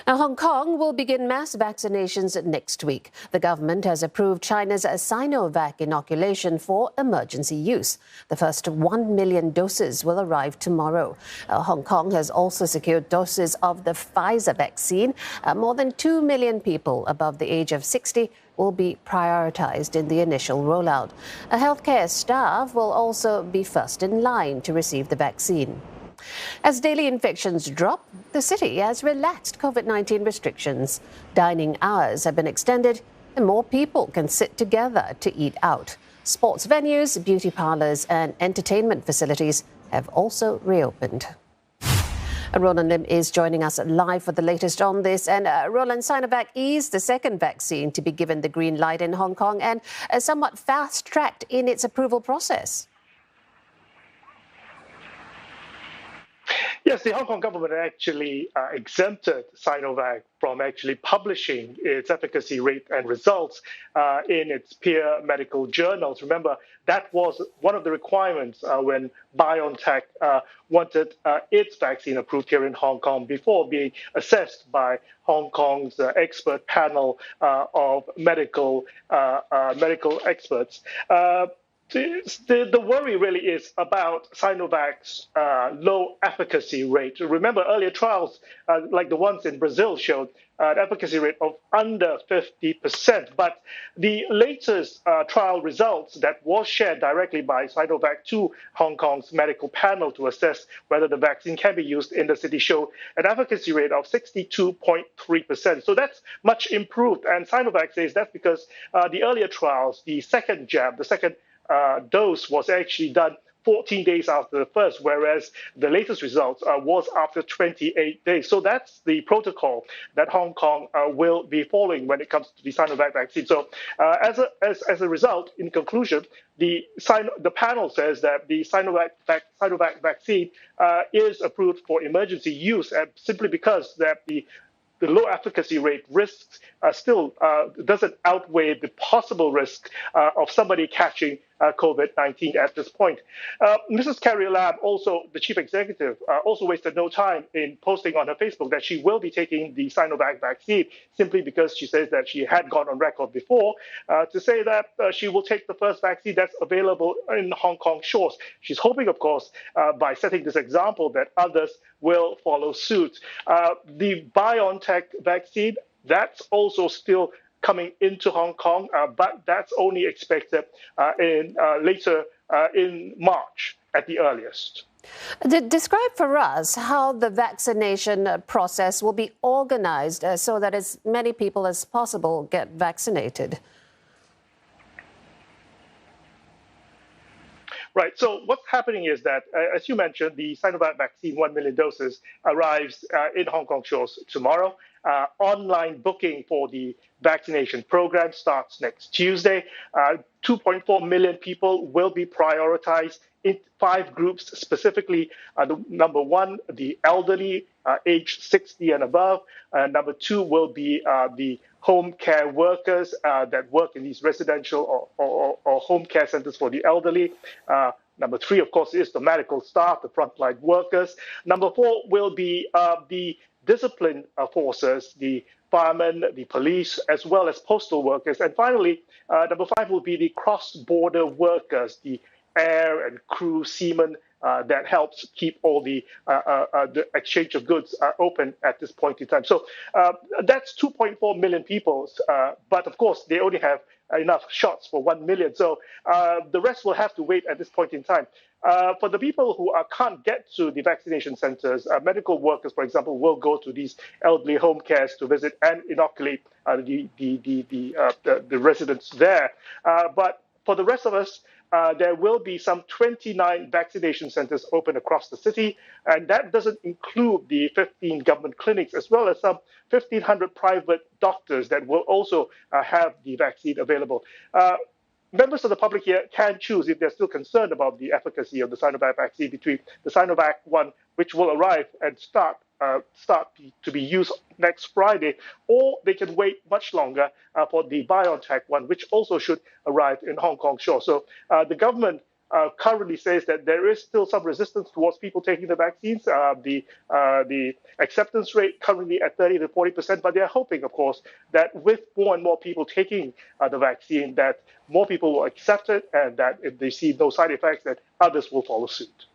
Now, Hong Kong will begin mass vaccinations next week. The government has approved China's Sinovac inoculation for emergency use. The first 1 million doses will arrive tomorrow. Hong Kong has also secured doses of the Pfizer vaccine. More than 2 million people above the age of 60 will be prioritized in the initial rollout. Healthcare staff will also be first in line to receive the vaccine. As daily infections drop, the city has relaxed COVID-19 restrictions. Dining hours have been extended and more people can sit together to eat out. Sports venues, beauty parlors and entertainment facilities have also reopened. Roland Lim is joining us live for the latest on this. And Roland, Sinovac is the second vaccine to be given the green light in Hong Kong and somewhat fast-tracked in its approval process. Yes, the Hong Kong government actually exempted Sinovac from actually publishing its efficacy rate and results in its peer medical journals. Remember, that was one of the requirements when BioNTech wanted its vaccine approved here in Hong Kong before being assessed by Hong Kong's expert panel of medical experts. The worry really is about Sinovac's low efficacy rate. Remember, earlier trials, like the ones in Brazil, showed an efficacy rate of under 50%. But the latest trial results that was shared directly by Sinovac to Hong Kong's medical panel to assess whether the vaccine can be used in the city show an efficacy rate of 62.3%. So that's much improved. And Sinovac says that's because the earlier trials, the second jab, the second dose was actually done 14 days after the first, whereas the latest results was after 28 days. So that's the protocol that Hong Kong will be following when it comes to the Sinovac vaccine. So as a result, in conclusion, the panel says that the Sinovac vaccine is approved for emergency use, and simply because that the low efficacy rate risks still doesn't outweigh the possible risk of somebody catching COVID-19 at this point. Mrs. Carrie Lam, also the chief executive, also wasted no time in posting on her Facebook that she will be taking the Sinovac vaccine simply because she says that she had gone on record before to say that she will take the first vaccine that's available in Hong Kong shores. She's hoping, of course, by setting this example that others will follow suit. The BioNTech vaccine, that's also still coming into Hong Kong, but that's only expected later in March at the earliest. Describe for us how the vaccination process will be organized so that as many people as possible get vaccinated. Right. So what's happening is that, as you mentioned, the Sinovac vaccine, 1 million doses, arrives in Hong Kong shores tomorrow. Online booking for the vaccination program starts next Tuesday. 2.4 million people will be prioritized in 5 groups, specifically number 1, the elderly, age 60 and above. Number 2 will be the home care workers that work in these residential or home care centers for the elderly. Number 3, of course, is the medical staff, the frontline workers. Number 4 will be the discipline forces, the firemen, the police, as well as postal workers. And finally, number 5 will be the cross-border workers, the air and crew seamen that helps keep all the exchange of goods open at this point in time. So that's 2.4 million people, but of course they only have enough shots for 1 million. So the rest will have to wait at this point in time. For the people who can't get to the vaccination centers, medical workers, for example, will go to these elderly home cares to visit and inoculate the residents there. But for the rest of us, there will be some 29 vaccination centers open across the city, and that doesn't include the 15 government clinics, as well as some 1,500 private doctors that will also have the vaccine available. Members of the public here can choose, if they're still concerned about the efficacy of the Sinovac vaccine, between the Sinovac one, which will arrive and start to be used next Friday, or they can wait much longer for the BioNTech one, which also should arrive in Hong Kong shore. So the government currently says that there is still some resistance towards people taking the vaccines. The acceptance rate currently at 30 to 40%, but they're hoping, of course, that with more and more people taking the vaccine, that more people will accept it, and that if they see no side effects, that others will follow suit.